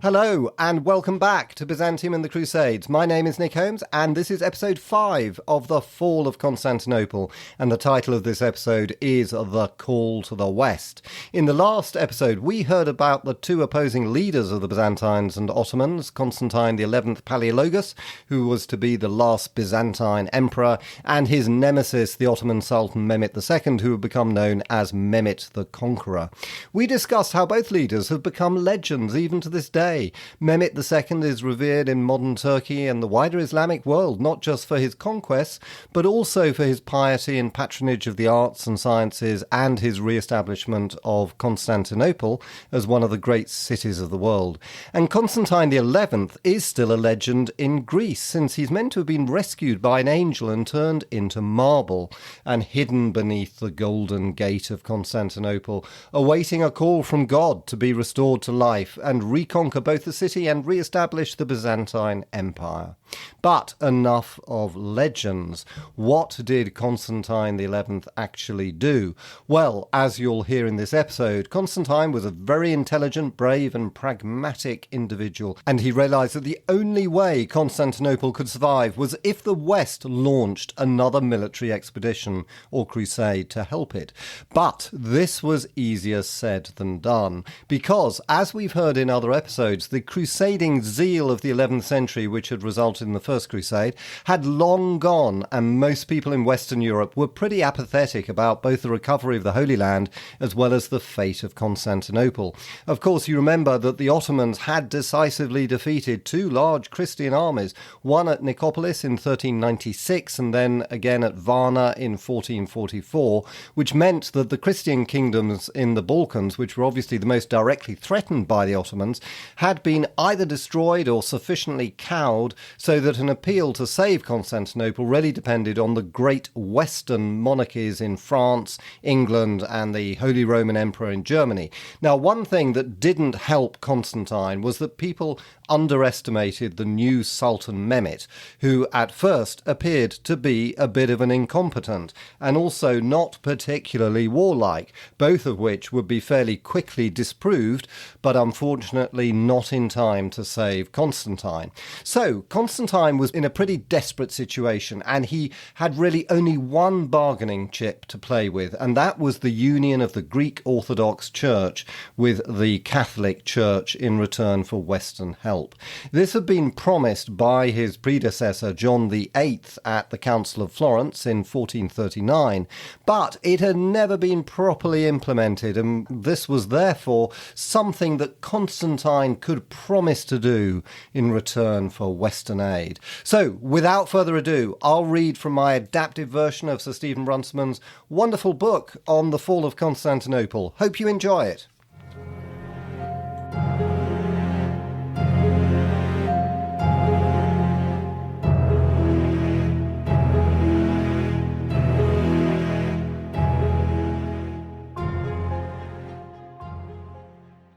Hello and welcome back to Byzantium and the Crusades. My name is Nick Holmes and this is episode 5 of The Fall of Constantinople, and the title of this episode is The Call to the West. In the last episode we heard about the two opposing leaders of the Byzantines and Ottomans, Constantine XI Palaiologus, who was to be the last Byzantine emperor, and his nemesis, the Ottoman Sultan Mehmet II, who would become known as Mehmet the Conqueror. We discussed how both leaders have become legends even to this day. Mehmet II is revered in modern Turkey and the wider Islamic world, not just for his conquests, but also for his piety and patronage of the arts and sciences and his re-establishment of Constantinople as one of the great cities of the world. And Constantine XI is still a legend in Greece, since he's meant to have been rescued by an angel and turned into marble and hidden beneath the golden gate of Constantinople, awaiting a call from God to be restored to life and reconquer both the city and re-establish the Byzantine Empire. But enough of legends. What did Constantine XI actually do? Well, as you'll hear in this episode, Constantine was a very intelligent, brave and pragmatic individual, and he realised that the only way Constantinople could survive was if the West launched another military expedition or crusade to help it. But this was easier said than done, because, as we've heard in other episodes, the crusading zeal of the 11th century, which had resulted in the First Crusade, had long gone, and most people in Western Europe were pretty apathetic about both the recovery of the Holy Land as well as the fate of Constantinople. Of course, you remember that the Ottomans had decisively defeated two large Christian armies, one at Nicopolis in 1396 and then again at Varna in 1444, which meant that the Christian kingdoms in the Balkans, which were obviously the most directly threatened by the Ottomans, had been either destroyed or sufficiently cowed so that an appeal to save Constantinople really depended on the great Western monarchies in France, England, and the Holy Roman Emperor in Germany. Now, one thing that didn't help Constantine was that people underestimated the new Sultan Mehmet, who at first appeared to be a bit of an incompetent and also not particularly warlike, both of which would be fairly quickly disproved, but unfortunately not in time to save Constantine. So Constantine was in a pretty desperate situation, and he had really only one bargaining chip to play with, and that was the union of the Greek Orthodox Church with the Catholic Church in return for Western help. This had been promised by his predecessor John VIII at the Council of Florence in 1439, but it had never been properly implemented, and this was therefore something that Constantine could promise to do in return for Western aid. So, without further ado, I'll read from my adapted version of Sir Stephen Runciman's wonderful book on the fall of Constantinople. Hope you enjoy it.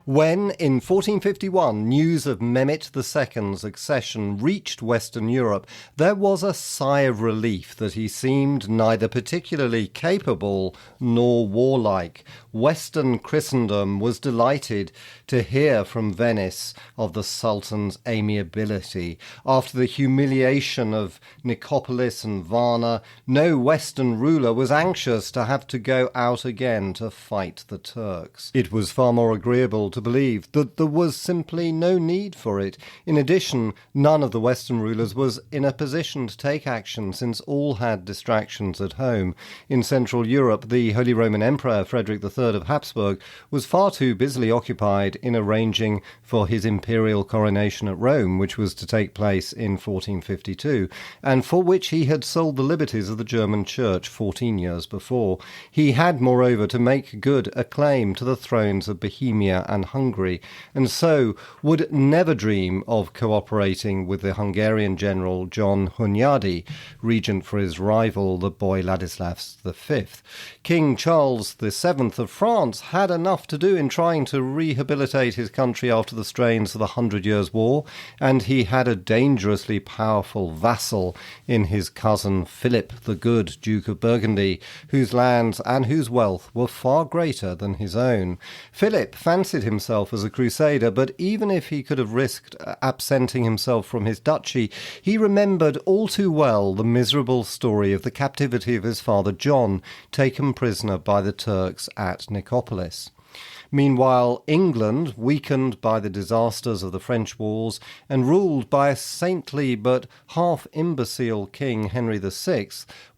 When, in 1451, news of Mehmet II's accession reached Western Europe, there was a sigh of relief that he seemed neither particularly capable nor warlike. Western Christendom was delighted to hear from Venice of the Sultan's amiability. After the humiliation of Nicopolis and Varna, no Western ruler was anxious to have to go out again to fight the Turks. It was far more agreeable to believe that there was simply no need for it. In addition, none of the Western rulers was in a position to take action, since all had distractions at home. In Central Europe, the Holy Roman Emperor Frederick III of Habsburg was far too busily occupied in arranging for his imperial coronation at Rome, which was to take place in 1452, and for which he had sold the liberties of the German Church 14 years before. He had, moreover, to make good a claim to the thrones of Bohemia and Hungary, and so would never dream of cooperating with the Hungarian general John Hunyadi, regent for his rival, the boy Ladislaus V. King Charles VII of of France had enough to do in trying to rehabilitate his country after the strains of the 100 Years' War, and he had a dangerously powerful vassal in his cousin Philip the Good, Duke of Burgundy, whose lands and whose wealth were far greater than his own. Philip fancied himself as a crusader, but even if he could have risked absenting himself from his duchy, he remembered all too well the miserable story of the captivity of his father John, taken prisoner by the Turks at Nicopolis. Meanwhile, England, weakened by the disasters of the French wars and ruled by a saintly but half-imbecile King Henry VI,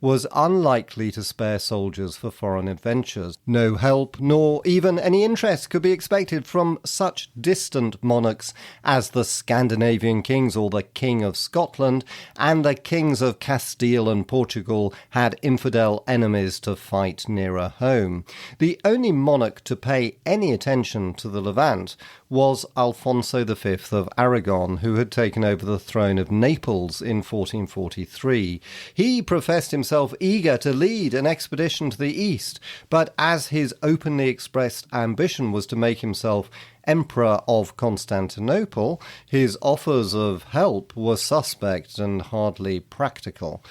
was unlikely to spare soldiers for foreign adventures. No help nor even any interest could be expected from such distant monarchs as the Scandinavian kings, or the King of Scotland, and the kings of Castile and Portugal had infidel enemies to fight nearer home. The only monarch to pay any attention to the Levant was Alfonso V of Aragon, who had taken over the throne of Naples in 1443. He professed himself eager to lead an expedition to the east, but as his openly expressed ambition was to make himself Emperor of Constantinople, his offers of help were suspect and hardly practical.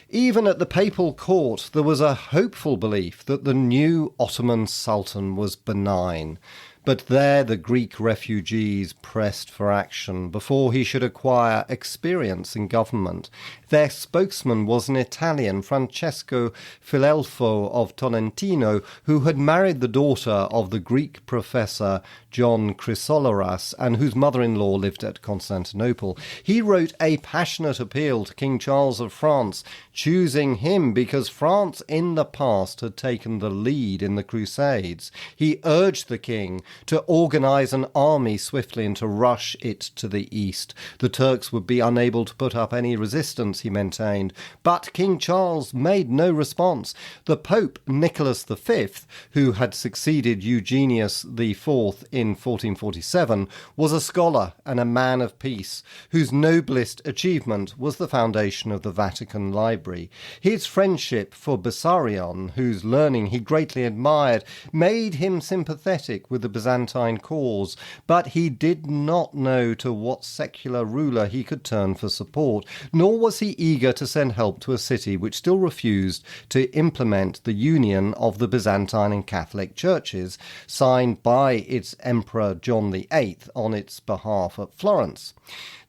Even at the papal court, there was a hopeful belief that the new Ottoman Sultan was benign. But there the Greek refugees pressed for action before he should acquire experience in government. Their spokesman was an Italian, Francesco Filelfo of Tolentino, who had married the daughter of the Greek professor John Chrysoloras, and whose mother-in-law lived at Constantinople. He wrote a passionate appeal to King Charles of France, choosing him because France in the past had taken the lead in the Crusades. He urged the king to organise an army swiftly and to rush it to the east. The Turks would be unable to put up any resistance, he maintained, but King Charles made no response. The Pope Nicholas V, who had succeeded Eugenius IV in 1447, was a scholar and a man of peace, whose noblest achievement was the foundation of the Vatican Library. His friendship for Bessarion, whose learning he greatly admired, made him sympathetic with the Byzantine cause, but he did not know to what secular ruler he could turn for support, nor was he eager to send help to a city which still refused to implement the union of the Byzantine and Catholic churches, signed by its Emperor John VIII on its behalf at Florence.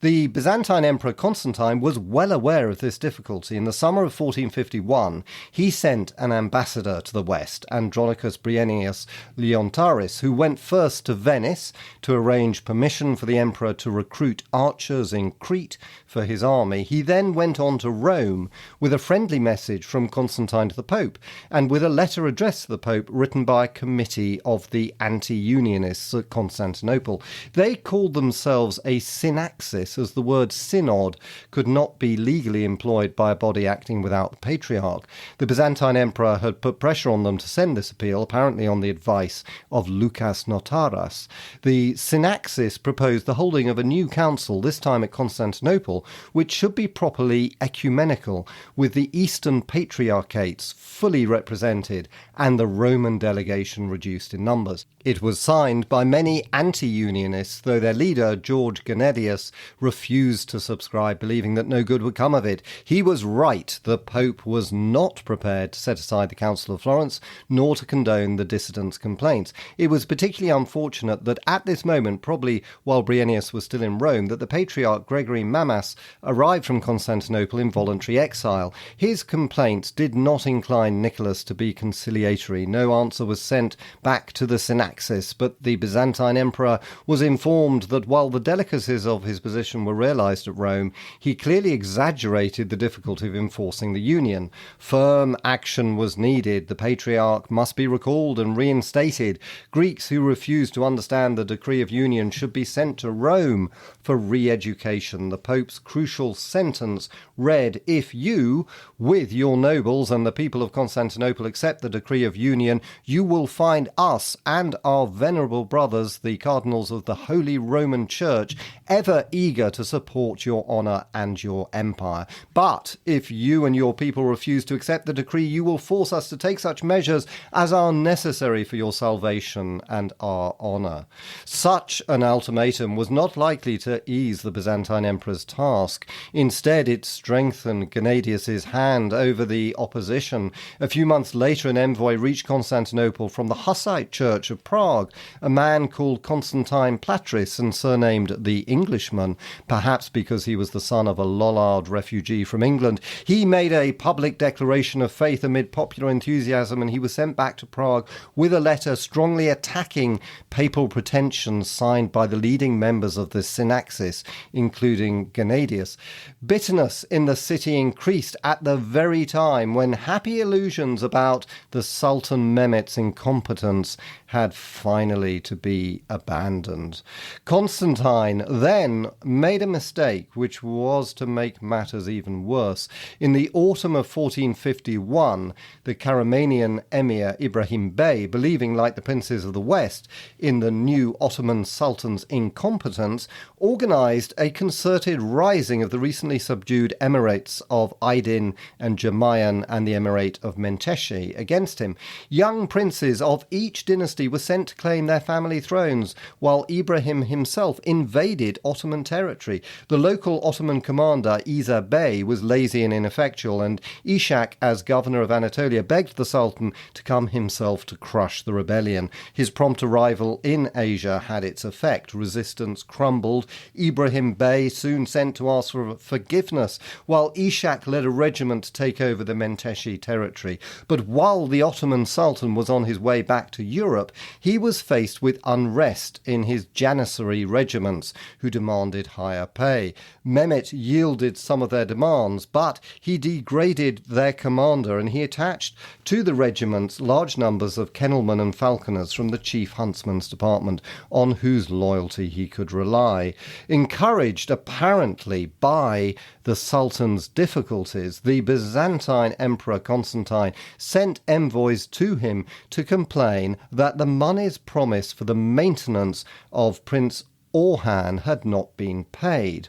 The Byzantine Emperor Constantine was well aware of this difficulty. In the summer of 1451, he sent an ambassador to the west, Andronicus Bryennius Leontaris, who went first to Venice to arrange permission for the emperor to recruit archers in Crete for his army. He then went on to Rome with a friendly message from Constantine to the Pope, and with a letter addressed to the Pope written by a committee of the anti-Unionists at Constantinople. They called themselves a synaxis, as the word synod could not be legally employed by a body acting without the patriarch. The Byzantine emperor had put pressure on them to send this appeal, apparently on the advice of Lucas Notaras. The synaxis proposed the holding of a new council, this time at Constantinople, which should be properly ecumenical, with the Eastern patriarchates fully represented and the Roman delegation reduced in numbers. It was signed by many anti-unionists, though their leader, George Gennadius, refused to subscribe, believing that no good would come of it. He was right. The Pope was not prepared to set aside the Council of Florence, nor to condone the dissidents' complaints. It was particularly unfortunate that at this moment, probably while Bryennius was still in Rome, that the Patriarch Gregory Mamas arrived from Constantinople in voluntary exile. His complaints did not incline Nicholas to be conciliatory. No answer was sent back to the synaxis, but the Byzantine emperor was informed that while the delicacies of his position were realised at Rome, he clearly exaggerated the difficulty of enforcing the union. Firm action was needed. The Patriarch must be recalled and reinstated. Greeks who refused to understand the decree of union should be sent to Rome for re-education. The Pope's crucial sentence read, "If you, with your nobles and the people of Constantinople, accept the decree of union, you will find us and our venerable brothers, the cardinals of the Holy Roman Church, ever eager eager to support your honour and your empire. But if you and your people refuse to accept the decree, you will force us to take such measures as are necessary for your salvation and our honour. Such an ultimatum was not likely to ease the Byzantine emperor's task. Instead, it strengthened Gennadius's hand over the opposition. A few months later, an envoy reached Constantinople from the Hussite Church of Prague, a man called Constantine Platris and surnamed the Englishman, perhaps because he was the son of a Lollard refugee from England. He made a public declaration of faith amid popular enthusiasm, and he was sent back to Prague with a letter strongly attacking papal pretensions signed by the leading members of the Synaxis, including Gennadius. Bitterness in the city increased at the very time when happy illusions about the Sultan Mehmet's incompetence had finally to be abandoned. Constantine then made a mistake, which was to make matters even worse. In the autumn of 1451, the Caramanian emir Ibrahim Bey, believing, like the princes of the West, in the new Ottoman Sultan's incompetence, organised a concerted rising of the recently subdued emirates of Aydin and Jeremian and the emirate of Menteche against him. Young princes of each dynasty were sent to claim their family thrones, while Ibrahim himself invaded Ottoman territory. The local Ottoman commander, Isa Bey, was lazy and ineffectual, and Ishak, as governor of Anatolia, begged the Sultan to come himself to crush the rebellion. His prompt arrival in Asia had its effect. Resistance crumbled. Ibrahim Bey soon sent to ask for forgiveness, while Ishak led a regiment to take over the Menteche territory. But while the Ottoman Sultan was on his way back to Europe, he was faced with unrest in his Janissary regiments, who demanded higher pay. Mehmet yielded some of their demands, but he degraded their commander, and he attached to the regiments large numbers of kennelmen and falconers from the chief huntsman's department, on whose loyalty he could rely. Encouraged apparently by the Sultan's difficulties, the Byzantine Emperor Constantine sent envoys to him to complain that the moneys promised for the maintenance of Prince Orhan had not been paid.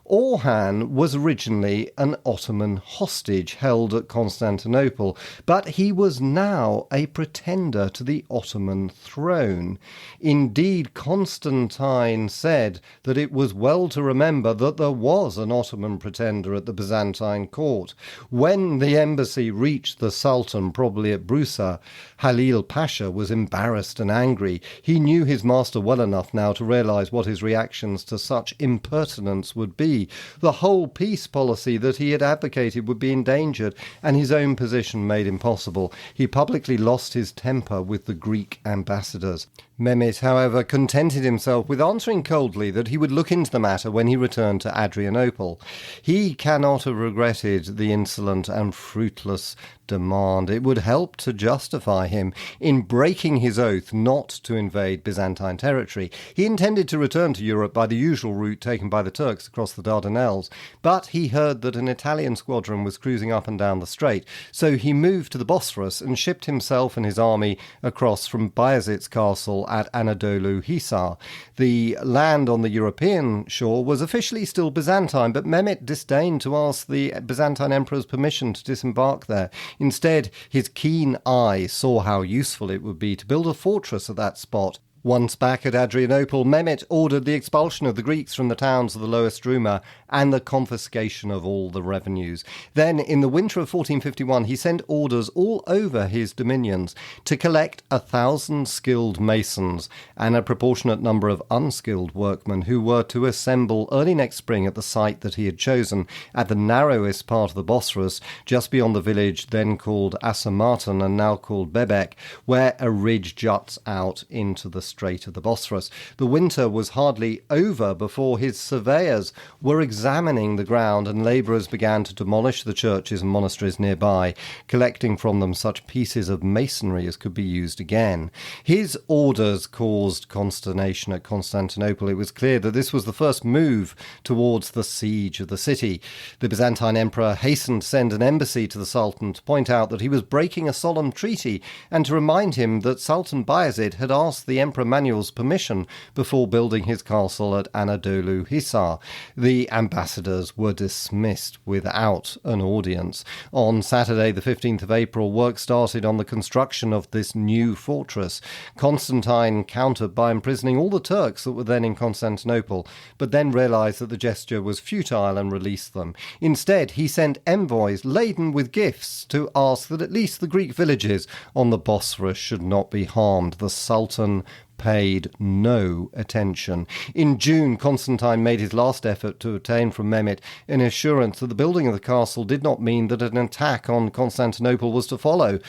Orhan was originally an Ottoman hostage held at Constantinople, but he was now a pretender to the Ottoman throne. Indeed, Constantine said that it was well to remember that there was an Ottoman pretender at the Byzantine court. When the embassy reached the Sultan, probably at Brusa, Halil Pasha was embarrassed and angry. He knew his master well enough now to realize what his reactions to such impertinence would be. The whole peace policy that he had advocated would be endangered, and his own position made impossible. He publicly lost his temper with the Greek ambassadors. Mehmet, however, contented himself with answering coldly that he would look into the matter when he returned to Adrianople. He cannot have regretted the insolent and fruitless demand. It would help to justify him in breaking his oath not to invade Byzantine territory. He intended to return to Europe by the usual route taken by the Turks across the Dardanelles, but he heard that an Italian squadron was cruising up and down the strait, so he moved to the Bosphorus and shipped himself and his army across from Bayezid's castle at Anadolu Hisar. The land on the European shore was officially still Byzantine, but Mehmet disdained to ask the Byzantine emperor's permission to disembark there. Instead, his keen eye saw how useful it would be to build a fortress at that spot. Once back at Adrianople, Mehmet ordered the expulsion of the Greeks from the towns of the Lower Struma and the confiscation of all the revenues. Then, in the winter of 1451, he sent orders all over his dominions to collect 1,000 skilled masons and a proportionate number of unskilled workmen who were to assemble early next spring at the site that he had chosen, at the narrowest part of the Bosphorus, just beyond the village then called Asamartan and now called Bebek, where a ridge juts out into the Strait of the Bosphorus. The winter was hardly over before his surveyors were examining the ground, and labourers began to demolish the churches and monasteries nearby, collecting from them such pieces of masonry as could be used again. His orders caused consternation at Constantinople. It was clear that this was the first move towards the siege of the city. The Byzantine emperor hastened to send an embassy to the Sultan to point out that he was breaking a solemn treaty and to remind him that Sultan Bayezid had asked the emperor Emperor Manuel's permission before building his castle at Anadolu Hisar. The ambassadors were dismissed without an audience. On Saturday, the 15th of April, work started on the construction of this new fortress. Constantine countered by imprisoning all the Turks that were then in Constantinople, but then realised that the gesture was futile and released them. Instead, he sent envoys laden with gifts to ask that at least the Greek villages on the Bosphorus should not be harmed. The Sultan paid no attention. In June, Constantine made his last effort to obtain from Mehmet an assurance that the building of the castle did not mean that an attack on Constantinople was to follow.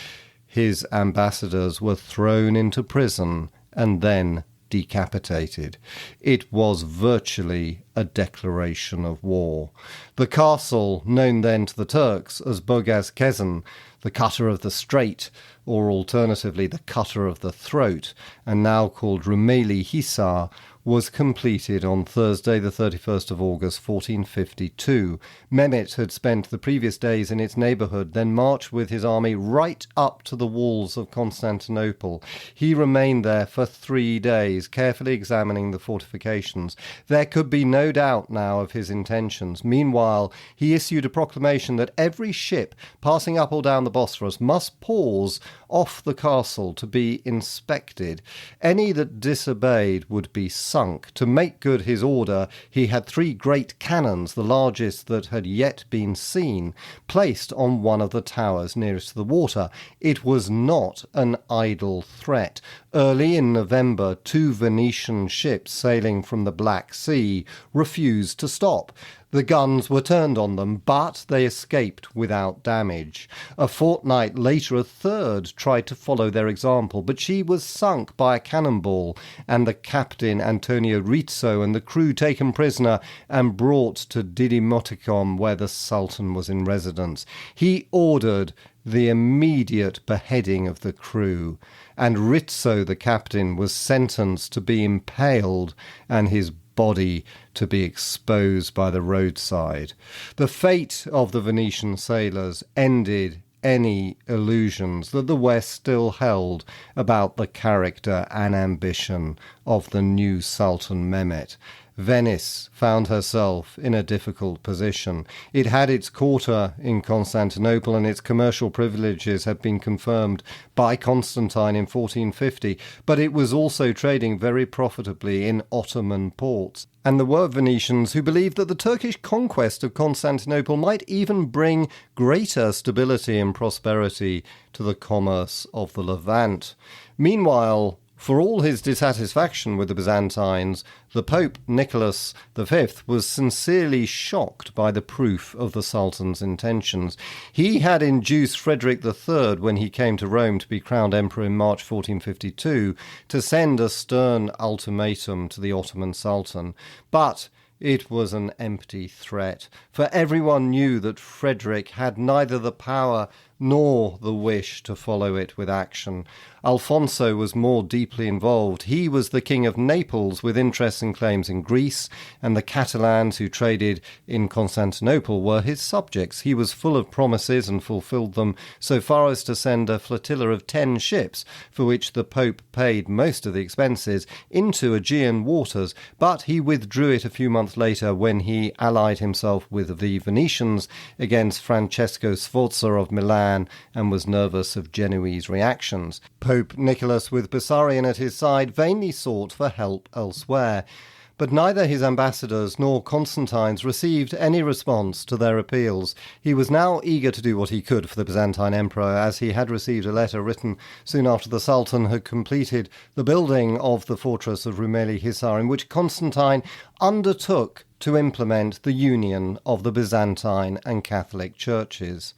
His ambassadors were thrown into prison and then decapitated. It was virtually a declaration of war. The castle, known then to the Turks as Bogaz Kezen, the cutter of the strait, or alternatively the cutter of the throat, and now called Rumeli Hisar, was completed on Thursday the 31st of August 1452. Mehmet had spent the previous days in its neighbourhood, then marched with his army right up to the walls of Constantinople. He remained there for 3 days, carefully examining the fortifications. There could be no doubt now of his intentions. Meanwhile, he issued a proclamation that every ship passing up or down the Bosphorus must pause off the castle to be inspected. Any that disobeyed would be sunk. To make good his order, he had 3 great cannons, the largest that had yet been seen, placed on one of the towers nearest to the water. It was not an idle threat. Early in November, 2 Venetian ships sailing from the Black Sea refused to stop. The guns were turned on them, but they escaped without damage. A fortnight later, a third tried to follow their example, but she was sunk by a cannonball, and the captain Antonio Rizzo and the crew taken prisoner and brought to Didymotticum, where the Sultan was in residence. He ordered the immediate beheading of the crew, and Rizzo, the captain, was sentenced to be impaled and his body to be exposed by the roadside. The fate of the Venetian sailors ended any illusions that the West still held about the character and ambition of the new Sultan Mehmet. Venice found herself in a difficult position. It had its quarter in Constantinople, and its commercial privileges had been confirmed by Constantine in 1450, but it was also trading very profitably in Ottoman ports. And there were Venetians who believed that the Turkish conquest of Constantinople might even bring greater stability and prosperity to the commerce of the Levant. Meanwhile, for all his dissatisfaction with the Byzantines, the Pope Nicholas V was sincerely shocked by the proof of the Sultan's intentions. He had induced Frederick III, when he came to Rome to be crowned emperor in March 1452, to send a stern ultimatum to the Ottoman Sultan, but it was an empty threat, for everyone knew that Frederick had neither the power nor the wish to follow it with action. Alfonso was more deeply involved. He was the king of Naples, with interests and claims in Greece, and the Catalans who traded in Constantinople were his subjects. He was full of promises and fulfilled them, so far as to send a flotilla of 10 ships, for which the Pope paid most of the expenses, into Aegean waters, but he withdrew it a few months later when he allied himself with the Venetians against Francesco Sforza of Milan, and was nervous of Genoese reactions. Pope Nicholas, with Bessarion at his side, vainly sought for help elsewhere, but neither his ambassadors nor Constantine's received any response to their appeals. He was now eager to do what he could for the Byzantine emperor, as he had received a letter written soon after the Sultan had completed the building of the fortress of Rumeli Hisar, in which Constantine undertook to implement the union of the Byzantine and Catholic churches.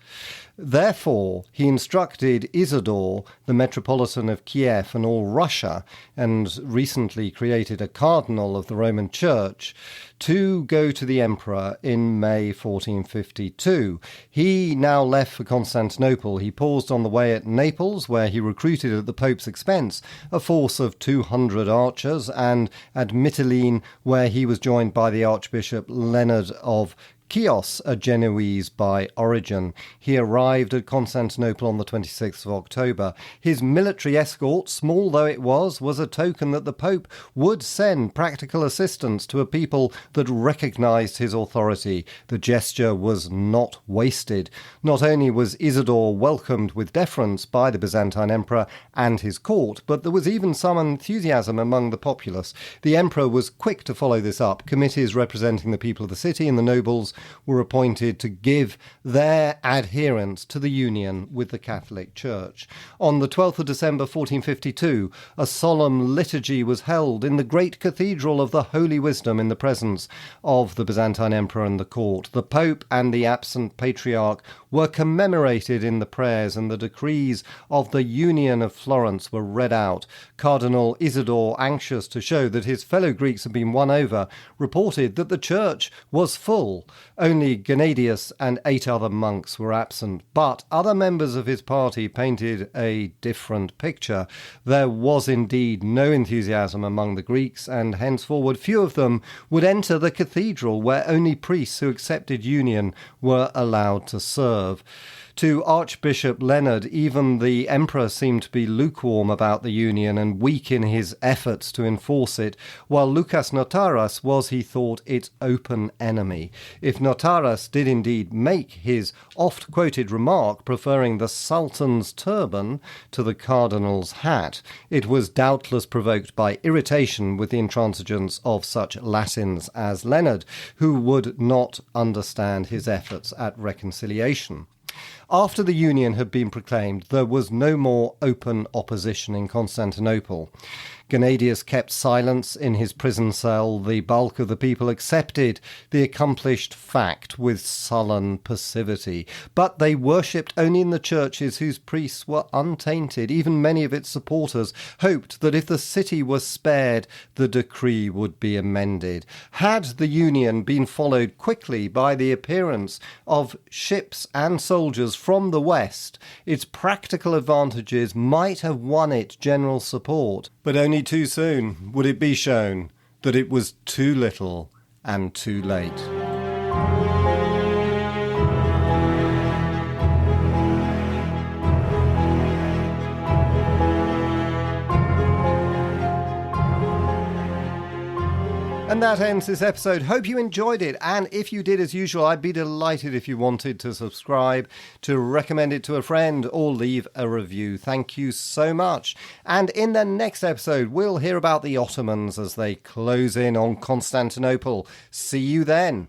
Therefore, he instructed Isidore, the Metropolitan of Kiev and all Russia, and recently created a cardinal of the Roman Church, to go to the emperor in May 1452. He now left for Constantinople. He paused on the way at Naples, where he recruited at the Pope's expense a force of 200 archers, and at Mytilene, where he was joined by the Archbishop Leonard of Chios, a Genoese by origin. He arrived at Constantinople on the 26th of October. His military escort, small though it was a token that the Pope would send practical assistance to a people that recognised his authority. The gesture was not wasted. Not only was Isidore welcomed with deference by the Byzantine emperor and his court, but there was even some enthusiasm among the populace. The emperor was quick to follow this up. Committees representing the people of the city and the nobles were appointed to give their adherence to the union with the Catholic Church. On the 12th of December 1452, a solemn liturgy was held in the great cathedral of the Holy Wisdom in the presence of the Byzantine emperor and the court. The Pope and the absent patriarch were commemorated in the prayers, and the decrees of the Union of Florence were read out. Cardinal Isidore, anxious to show that his fellow Greeks had been won over, reported that the church was full. Only Gennadius and 8 other monks were absent, but other members of his party painted a different picture. There was indeed no enthusiasm among the Greeks, and henceforward few of them would enter the cathedral, where only priests who accepted union were allowed to serve. To Archbishop Leonard, even the emperor seemed to be lukewarm about the union and weak in his efforts to enforce it, while Lucas Notaras was, he thought, its open enemy. If Notaras did indeed make his oft-quoted remark preferring the Sultan's turban to the Cardinal's hat, it was doubtless provoked by irritation with the intransigence of such Latins as Leonard, who would not understand his efforts at reconciliation. After the union had been proclaimed, there was no more open opposition in Constantinople. Gennadius kept silence in his prison cell. The bulk of the people accepted the accomplished fact with sullen passivity, but they worshipped only in the churches whose priests were untainted. Even many of its supporters hoped that if the city was spared, the decree would be amended. Had the union been followed quickly by the appearance of ships and soldiers from the west, its practical advantages might have won it general support. But only too soon would it be shown that it was too little and too late. And that ends this episode. Hope you enjoyed it. And if you did, as usual, I'd be delighted if you wanted to subscribe, to recommend it to a friend, or leave a review. Thank you so much. And in the next episode, we'll hear about the Ottomans as they close in on Constantinople. See you then.